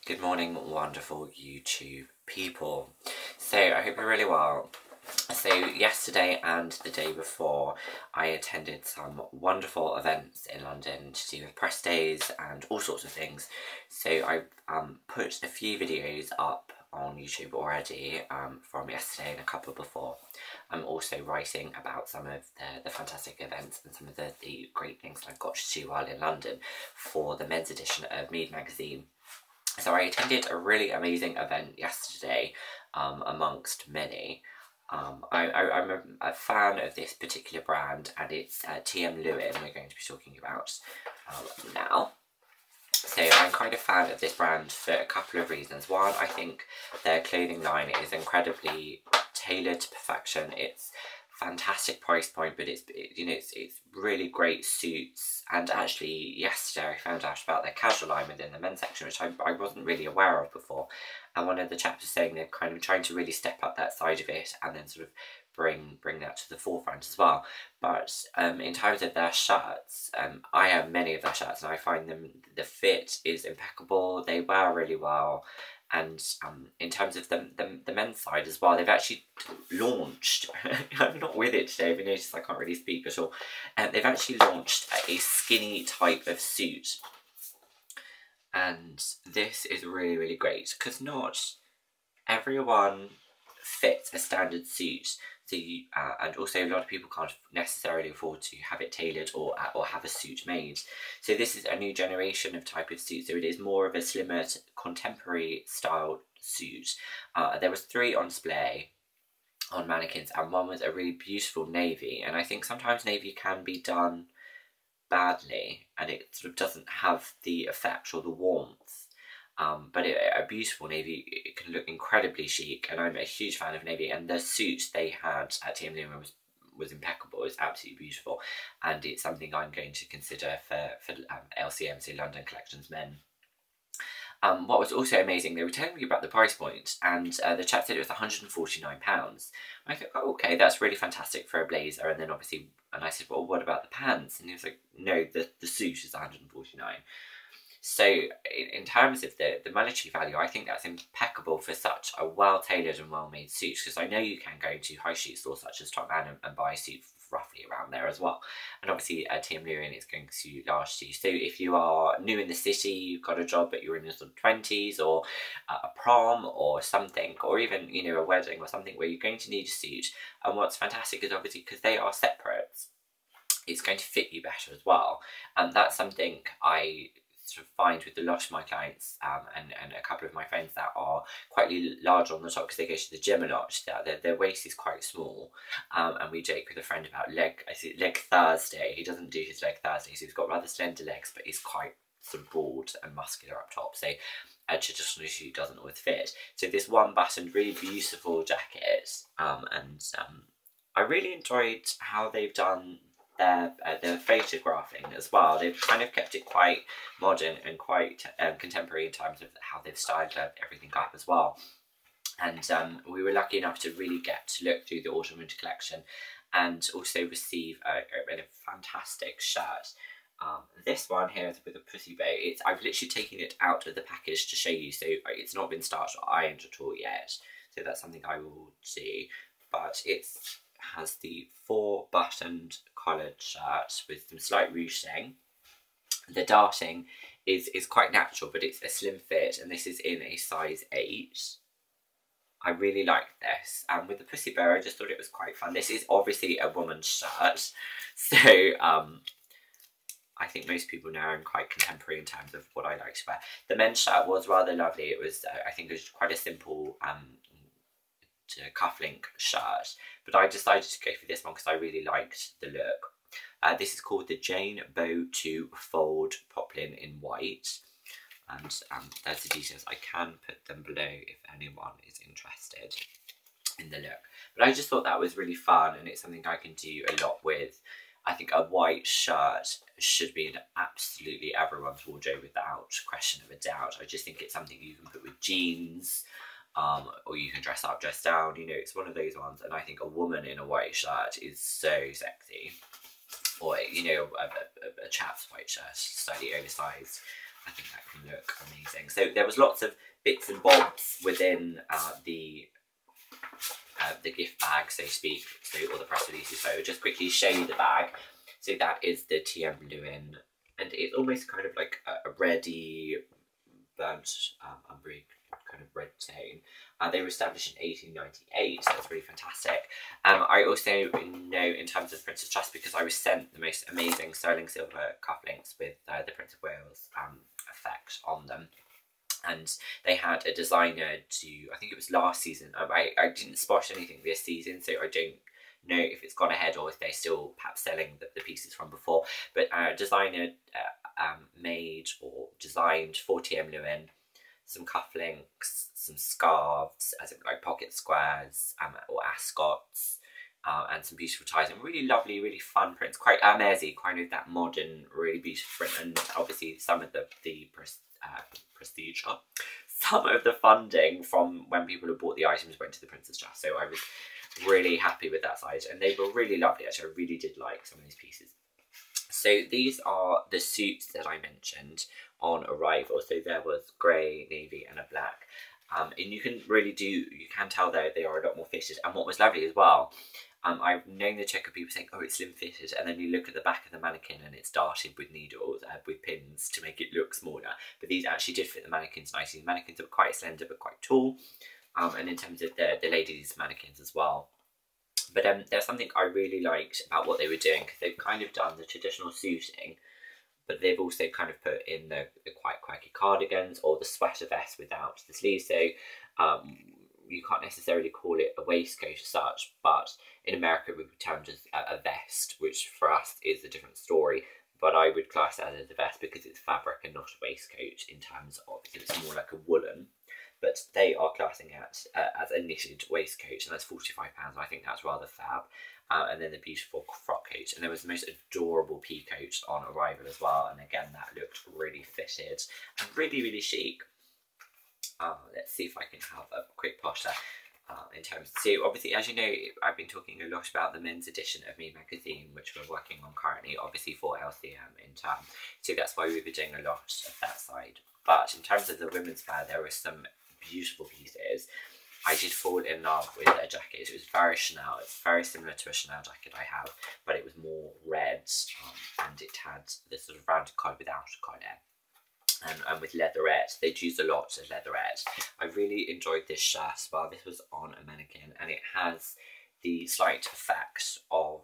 Good morning, wonderful YouTube people. So, I hope you're really well. So, yesterday and the day before, I attended some wonderful events in London to do with press days and all sorts of things. So, I've put a few videos up on YouTube already from yesterday and a couple before. I'm also writing about some of the fantastic events and some of the great things I've got to do while in London for the men's edition of Meade magazine. So I attended a really amazing event yesterday, amongst many. I'm a fan of this particular brand, and it's T.M.Lewin we're going to be talking about now. So I'm kind of a fan of this brand for a couple of reasons. One, I think their clothing line is incredibly tailored to perfection. It's fantastic price point, but it's really great suits. And actually yesterday I found out about their casual line within the men's section, which I wasn't really aware of before, and one of the chaps was saying they're kind of trying to really step up that side of it and then sort of bring that to the forefront as well. But in terms of their shirts, I have many of their shirts and I find the fit is impeccable, they wear really well. And in terms of the men's side as well, they've actually launched, I'm not with it today, but notice I can't really speak at all, they've actually launched a skinny type of suit. And this is really, really great, because not everyone fits a standard suit. So and also a lot of people can't necessarily afford to have it tailored or have a suit made. So this is a new generation of type of suit. So it is more of a slimmer, contemporary style suit. There was 3 on display on mannequins, and one was a really beautiful navy. And I think sometimes navy can be done badly, and it sort of doesn't have the effect or the warmth. But a beautiful navy, it can look incredibly chic, and I'm a huge fan of navy, and the suit they had at T.M.Lewin was impeccable. It was absolutely beautiful, and it's something I'm going to consider for LCM, so London Collections Men. What was also amazing, they were telling me about the price point, and the chap said it was £149. I thought, oh, okay, that's really fantastic for a blazer. And then obviously, and I said, well, what about the pants? And he was like, no, the suit is £149. So in terms of the monetary value, I think that's impeccable for such a well-tailored and well-made suit, because I know you can go to high street stores such as Top Man and buy a suit roughly around there as well. And obviously T.M.Lewin is going to last you. So if you are new in the city, you've got a job but you're in your sort of 20s, or a prom or something, or even, you know, a wedding or something where you're going to need a suit, and what's fantastic is obviously because they are separate, it's going to fit you better as well. And that's something I sort of find with a lot of my clients, and a couple of my friends that are quite large on the top because they go to the gym a lot, that their waist is quite small, and we joke with a friend about leg Thursday. He doesn't do his leg Thursday, so he's got rather slender legs, but he's quite sort of broad and muscular up top, so a traditional suit doesn't always fit. So this one buttoned, really beautiful jacket, and I really enjoyed how they've done their photographing as well. They've kind of kept it quite modern and quite contemporary in terms of how they've styled everything up as well. And we were lucky enough to really get to look through the autumn winter collection and also receive a fantastic shirt. This one here is with a pussy bow. I've literally taken it out of the package to show you, so it's not been starched or ironed at all yet, so that's something I will do. But it has the 4-buttoned collared shirt with some slight ruching. The darting is quite natural, but it's a slim fit, and this is in a size 8. I really like this, and with the pussy bow I just thought it was quite fun. This is obviously a woman's shirt, so I think most people know I'm quite contemporary in terms of what I like to wear. The men's shirt was rather lovely. It was, I think it was quite a simple cufflink shirt, but I decided to go for this one because I really liked the look. This is called the Jane Bow 2 Fold Poplin in white, and there's the details. I can put them below if anyone is interested in the look, but I just thought that was really fun, and it's something I can do a lot with. I think a white shirt should be in absolutely everyone's wardrobe without question of a doubt. I just think it's something you can put with jeans, or you can dress up, dress down, you know, it's one of those ones. And I think a woman in a white shirt is so sexy. Or, you know, a chap's white shirt, slightly oversized. I think that can look amazing. So there was lots of bits and bobs within the gift bag, so to speak, so all the press releases. So I'll just quickly show you the bag. So that is the T.M.Lewin, and it's almost kind of like a reddy, burnt umber kind of red tone. They were established in 1898, so that's really fantastic. I also know in terms of Princess Trust, because I was sent the most amazing sterling silver cufflinks with the Prince of Wales effect on them. And they had a designer do, I think it was last season, I didn't spot anything this season, so I don't know if it's gone ahead or if they're still perhaps selling the pieces from before, but a designer made or designed for T.M.Lewin some cufflinks, some scarves, as in like pocket squares or ascots, and some beautiful ties, and really lovely, really fun prints, quite Hermesy, kind of that modern, really beautiful print, and obviously some of the prestige, some of the funding from when people had bought the items went to the Princess Trust, so I was really happy with that side, and they were really lovely. Actually, I really did like some of these pieces. So these are the suits that I mentioned on arrival. So there was grey, navy, and a black. And you can really you can tell they are a lot more fitted. And what was lovely as well, I've known the trick of people saying, oh, it's slim fitted, and then you look at the back of the mannequin and it's darted with needles, with pins to make it look smaller. But these actually did fit the mannequins nicely. The mannequins are quite slender but quite tall. And in terms of the ladies' mannequins as well. But there's something I really liked about what they were doing, because they've kind of done the traditional suiting, but they've also kind of put in the quite quirky cardigans or the sweater vest without the sleeves. So you can't necessarily call it a waistcoat as such, but in America it would be termed as a vest, which for us is a different story. But I would class that as a vest because it's fabric and not a waistcoat in terms of, it's more like a woolen. But they are classing it as a knitted waistcoat, and that's £45. I think that's rather fab. And then the beautiful frock coat, and there was the most adorable pea coat on arrival as well, and again that looked really fitted and really, really chic. Let's see if I can have a quick poster in terms. So obviously, as you know, I've been talking a lot about the men's edition of Meade magazine, which we're working on currently, obviously for LCM in term. So that's why we've been doing a lot of that side. But in terms of the women's wear, there were some beautiful pieces. I did fall in love with a jacket. It was very Chanel. It's very similar to a Chanel jacket I have, but it was more red, and it had this sort of rounded collar without a collar. And with leatherette, they'd used a lot of leatherette. I really enjoyed this shirt as well. This was on a mannequin, and it has the slight effect of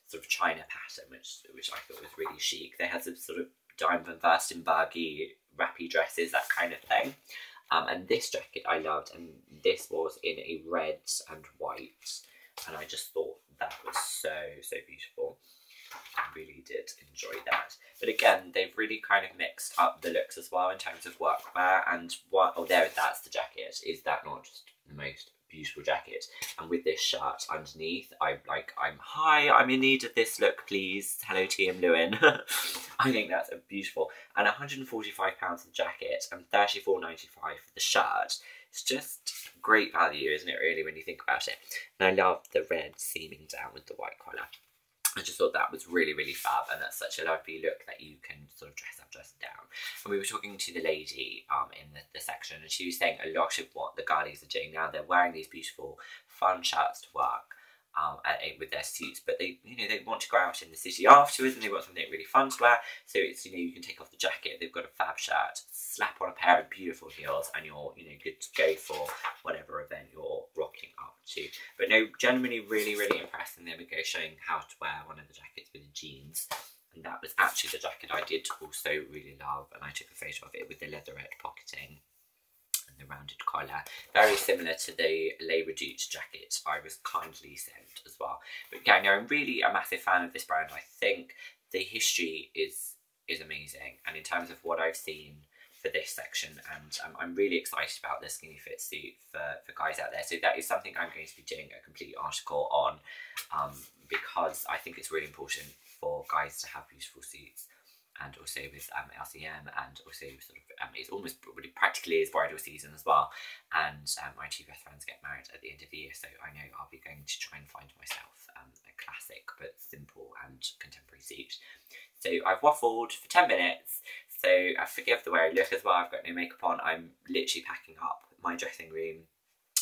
sort of China pattern, which I thought was really chic. They had some sort of Diamond Van Furstenbergy wrappy dresses, that kind of thing. And this jacket I loved, and this was in a red and white, and I just thought that was so, so beautiful. I really did enjoy that. But again, they've really kind of mixed up the looks as well in terms of workwear, and that's the jacket. Is that not just the most beautiful jacket? And with this shirt underneath, I'm in need of this look, please. Hello, T.M.Lewin. I think that's a beautiful, and £145 for the jacket and £34.95 for the shirt. It's just great value, isn't it, really, when you think about it? And I love the red seaming down with the white collar. I just thought that was really, really fab, and that's such a lovely look that you can sort of dress up, dress down. And we were talking to the lady in the section, and she was saying a lot of what the girlies are doing now. They're wearing these beautiful, fun shirts to work with their suits, but they want to go out in the city afterwards, and they want something really fun to wear. So it's, you can take off the jacket. They've got a fab shirt, slap on a pair of beautiful heels, and you're good to go for whatever event you're rocking up to. But no, genuinely really, really impressed, and they were showing how to wear one of the jackets with the jeans, and that was actually the jacket I did also really love, and I took a photo of it with the leatherette pocketing and the rounded collar, very similar to the Le Redoute jacket I was kindly sent as well. But yeah, no, I'm really a massive fan of this brand. I think the history is amazing, and in terms of what I've seen for this section, and I'm really excited about the skinny fit suit for guys out there. So that is something I'm going to be doing a complete article on, because I think it's really important for guys to have beautiful suits. and also with LCM, and also sort of it's almost really practically is bridal season as well, and my two best friends get married at the end of the year, so I know I'll be going to try and find myself a classic but simple and contemporary suit. So I've waffled for 10 minutes, so forgive the way I look as well. I've got no makeup on. I'm literally packing up my dressing room,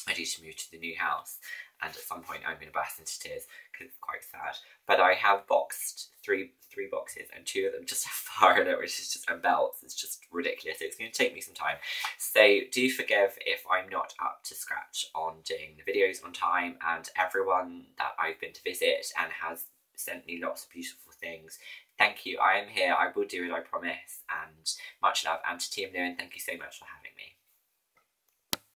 ready to move to the new house, and at some point I'm going to burst into tears because it's quite sad. But I have boxed three boxes, and 2 of them just have fire in it, which is just, and belts. It's just ridiculous. It's going to take me some time. So do forgive if I'm not up to scratch on doing the videos on time, and everyone that I've been to visit and has sent me lots of beautiful things. Thank you. I am here. I will do it, I promise. And much love. And to T.M.Lewin, thank you so much for having me.